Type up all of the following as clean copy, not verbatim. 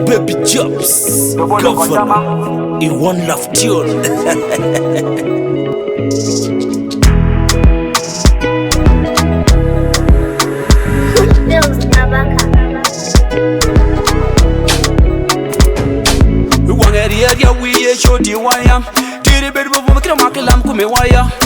Bebi Japs, Gavana, in one love tune.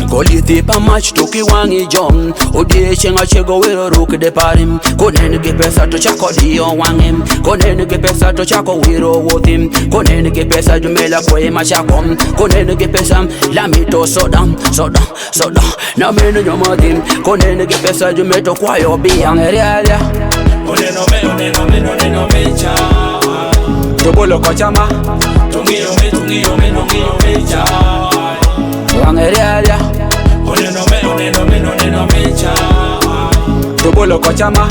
Golite pa match toki wangi John Odie chenga chego wero ruke de parim Konene ke pesa to chako dio wangim Konene ke pesa to chako wiro wotim Konene ke pesa jumela kwe machakom Konene ke pesa lamito sodam Na mene nyomadim Konene ke pesa jumeto kwa yo biyang erialia Oneno me cha Tobolo kochama Tungiyo me cha Wangerialia Oneno me cha Tobolo kochama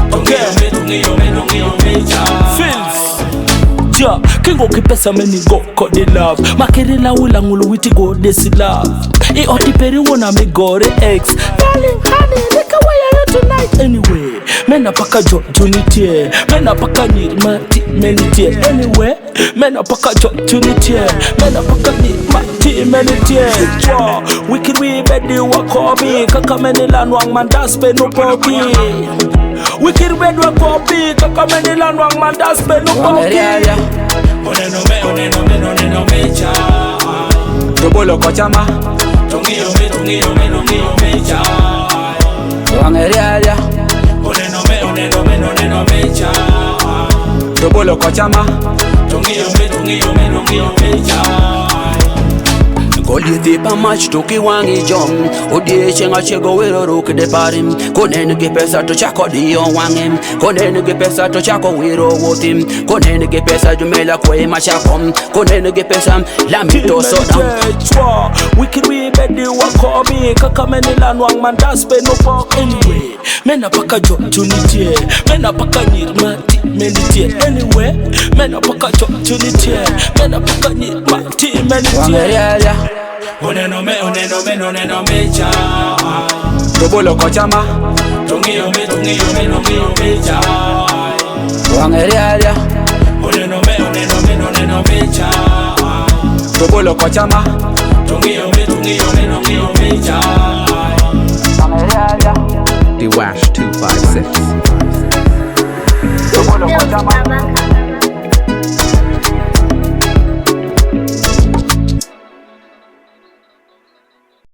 Tungiyo me cha Ja, kingo kipesa meni go kode love Makerela wila ngulu witi go desi love I oti peri wona me gore ex Darling honey, look away are you tonight anyway Mena paka jo junitie Mena paka mati menitie anyway Mena paka jo junitie Mena paka mati menitie Wow, wiki we bedi wakobi Kaka meni lanwang mandaspe no pobi Wicked red wa popi, kaka meni lanwang mandaspe no popi Oneno me cha Tobolo kochama Tungiyo me cha Wangerialia Oneno me cha Tobolo kochama Tungiyo me cha Golite pa match toki wangi John Odie chenga chego wero ruke de parim Konene ke pesa to chako dio wangim Konene ke pesa to chako wiro wotim Konene ke pesa jumela kwe machakom Konene ke pesa lamito sodam Wicked we bedi wakobi Kaka meni lanwang mandaspe no pok anyway Mena paka jo junitie Mena paka mati menitie anyway Mena paka jo junitie Mena paka mati menitie Wangerialia Oneno me cha Tobolo kochama Tungiyo me cha Wangerialia Oneno me cha Tobolo kochama Tungiyo me cha